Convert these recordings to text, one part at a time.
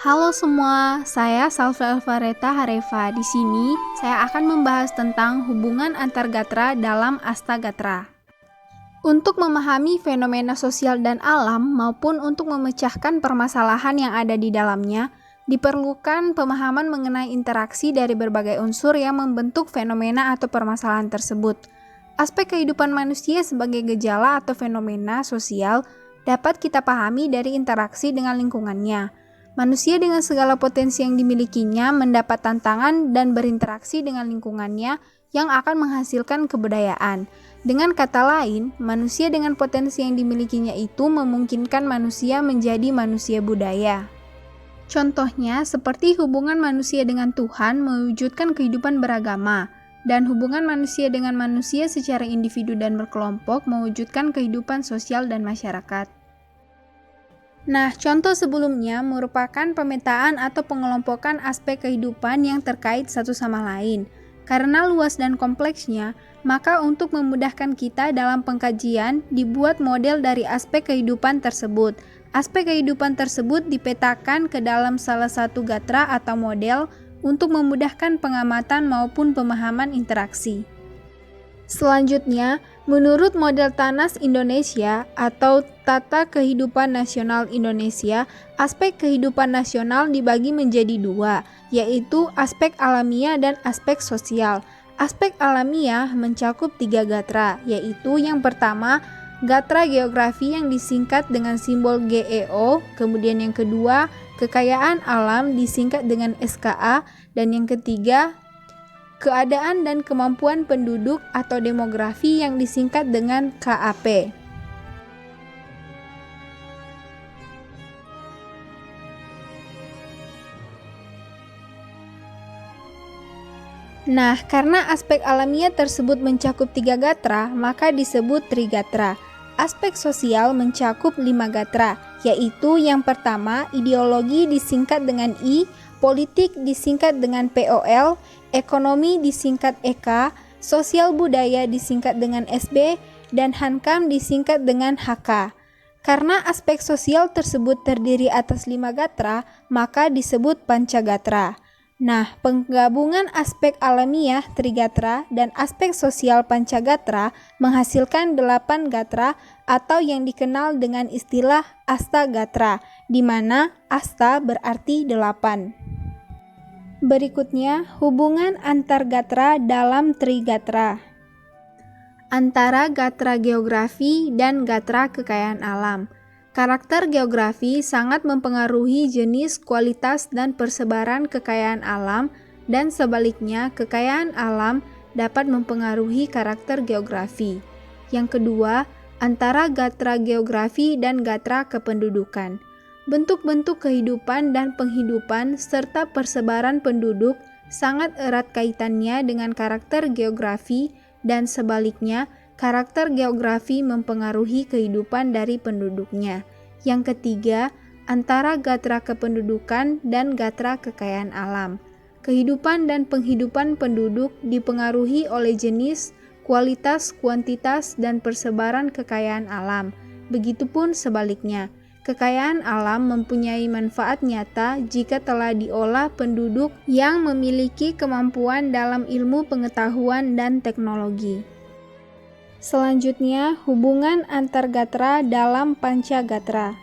Halo semua, saya Salva Alvareta Hareva. Di sini saya akan membahas tentang hubungan antar gatra dalam Astagatra. Untuk memahami fenomena sosial dan alam maupun untuk memecahkan permasalahan yang ada di dalamnya, diperlukan pemahaman mengenai interaksi dari berbagai unsur yang membentuk fenomena atau permasalahan tersebut. Aspek kehidupan manusia sebagai gejala atau fenomena sosial dapat kita pahami dari interaksi dengan lingkungannya. Manusia dengan segala potensi yang dimilikinya mendapat tantangan dan berinteraksi dengan lingkungannya yang akan menghasilkan kebudayaan. Dengan kata lain, manusia dengan potensi yang dimilikinya itu memungkinkan manusia menjadi manusia budaya. Contohnya, seperti hubungan manusia dengan Tuhan mewujudkan kehidupan beragama, dan hubungan manusia dengan manusia secara individu dan berkelompok mewujudkan kehidupan sosial dan masyarakat. Nah, contoh sebelumnya merupakan pemetaan atau pengelompokan aspek kehidupan yang terkait satu sama lain. Karena luas dan kompleksnya, maka untuk memudahkan kita dalam pengkajian, dibuat model dari aspek kehidupan tersebut. Aspek kehidupan tersebut dipetakan ke dalam salah satu gatra atau model untuk memudahkan pengamatan maupun pemahaman interaksi. Selanjutnya, menurut model TANAS Indonesia atau Tata Kehidupan Nasional Indonesia, aspek kehidupan nasional dibagi menjadi dua, yaitu aspek alamiah dan aspek sosial. Aspek alamiah mencakup 3 gatra, yaitu yang pertama, gatra geografi yang disingkat dengan simbol GEO, kemudian yang kedua, kekayaan alam disingkat dengan SKA, dan yang ketiga, keadaan dan kemampuan penduduk atau demografi yang disingkat dengan KAP. Nah, karena aspek alamiah tersebut mencakup 3 gatra, maka disebut trigatra. Aspek sosial mencakup 5 gatra, yaitu yang pertama, ideologi disingkat dengan I, politik disingkat dengan POL, ekonomi disingkat EK, sosial budaya disingkat dengan SB, dan Hankam disingkat dengan HK. Karena aspek sosial tersebut terdiri atas 5 gatra, maka disebut pancagatra. Nah, penggabungan aspek alamiah trigatra dan aspek sosial pancagatra menghasilkan 8 gatra atau yang dikenal dengan istilah Astagatra, di mana Asta berarti 8. Berikutnya, hubungan antar gatra dalam trigatra. Antara gatra geografi dan gatra kekayaan alam. Karakter geografi sangat mempengaruhi jenis, kualitas, dan persebaran kekayaan alam, dan sebaliknya, kekayaan alam dapat mempengaruhi karakter geografi. Yang kedua, antara gatra geografi dan gatra kependudukan. Bentuk-bentuk kehidupan dan penghidupan serta persebaran penduduk sangat erat kaitannya dengan karakter geografi, dan sebaliknya, karakter geografi mempengaruhi kehidupan dari penduduknya. Yang ketiga, antara gatra kependudukan dan gatra kekayaan alam. Kehidupan dan penghidupan penduduk dipengaruhi oleh jenis, kualitas, kuantitas, dan persebaran kekayaan alam. Begitupun sebaliknya, kekayaan alam mempunyai manfaat nyata jika telah diolah penduduk yang memiliki kemampuan dalam ilmu pengetahuan dan teknologi. Selanjutnya, hubungan antar gatra dalam pancagatra.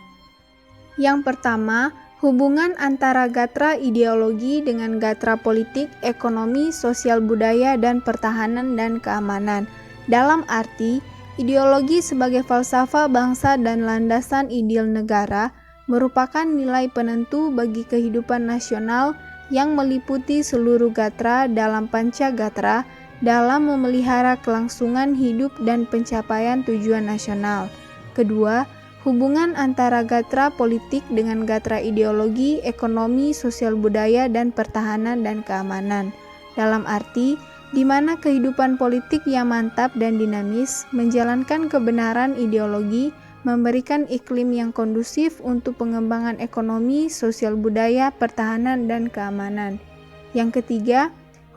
Yang pertama, hubungan antara gatra ideologi dengan gatra politik, ekonomi, sosial budaya, dan pertahanan dan keamanan. Dalam arti, ideologi sebagai falsafah bangsa dan landasan ideal negara merupakan nilai penentu bagi kehidupan nasional yang meliputi seluruh gatra dalam pancagatra dalam memelihara kelangsungan hidup dan pencapaian tujuan nasional. Kedua, hubungan antara gatra politik dengan gatra ideologi, ekonomi, sosial budaya, dan pertahanan dan keamanan. Dalam arti, di mana kehidupan politik yang mantap dan dinamis menjalankan kebenaran ideologi, memberikan iklim yang kondusif untuk pengembangan ekonomi, sosial budaya, pertahanan, dan keamanan. Yang ketiga,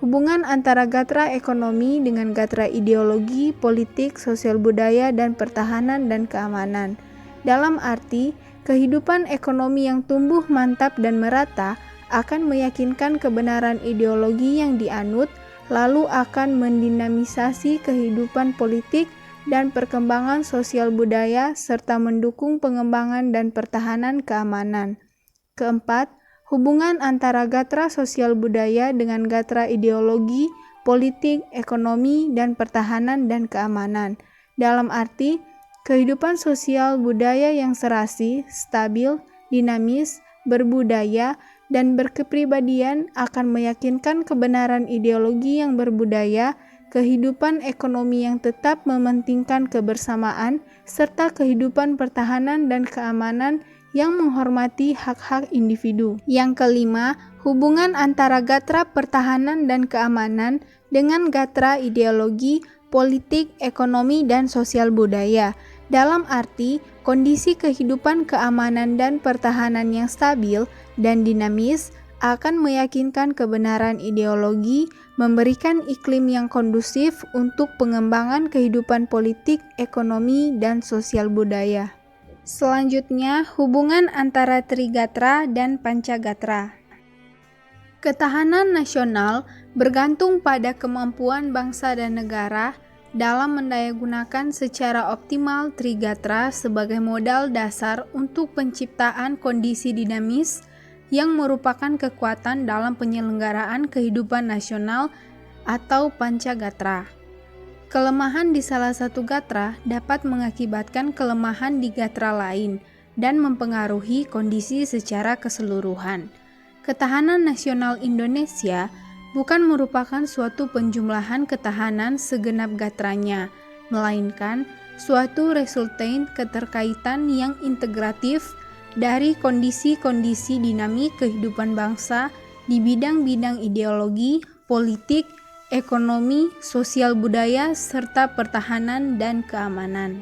hubungan antara gatra ekonomi dengan gatra ideologi, politik, sosial budaya, dan pertahanan dan keamanan. Dalam arti, Kehidupan ekonomi yang tumbuh mantap dan merata akan meyakinkan kebenaran ideologi yang dianut, lalu akan mendinamisasi kehidupan politik dan perkembangan sosial budaya serta mendukung pengembangan dan pertahanan keamanan. Keempat, hubungan antara gatra sosial budaya dengan gatra ideologi, politik, ekonomi, dan pertahanan dan keamanan. Dalam arti, kehidupan sosial budaya yang serasi, stabil, dinamis, berbudaya, dan berkepribadian akan meyakinkan kebenaran ideologi yang berbudaya, kehidupan ekonomi yang tetap mementingkan kebersamaan, serta kehidupan pertahanan dan keamanan yang menghormati hak-hak individu. Yang kelima, hubungan antara gatra pertahanan dan keamanan dengan gatra ideologi, politik, ekonomi, dan sosial budaya. Dalam arti, kondisi kehidupan keamanan dan pertahanan yang stabil dan dinamis akan meyakinkan kebenaran ideologi, memberikan iklim yang kondusif untuk pengembangan kehidupan politik, ekonomi, dan sosial budaya. Selanjutnya, hubungan antara Trigatra dan Pancagatra. Ketahanan nasional bergantung pada kemampuan bangsa dan negara dalam mendayagunakan secara optimal Trigatra sebagai modal dasar untuk penciptaan kondisi dinamis yang merupakan kekuatan dalam penyelenggaraan kehidupan nasional atau Pancagatra. Kelemahan di salah satu gatra dapat mengakibatkan kelemahan di gatra lain dan mempengaruhi kondisi secara keseluruhan. Ketahanan nasional Indonesia bukan merupakan suatu penjumlahan ketahanan segenap gatranya, melainkan suatu resultant keterkaitan yang integratif dari kondisi-kondisi dinamik kehidupan bangsa di bidang-bidang ideologi, politik, ekonomi, sosial budaya, serta pertahanan dan keamanan.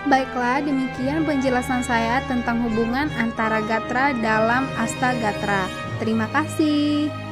Baiklah, demikian penjelasan saya tentang hubungan antara gatra dalam Astagatra. Terima kasih.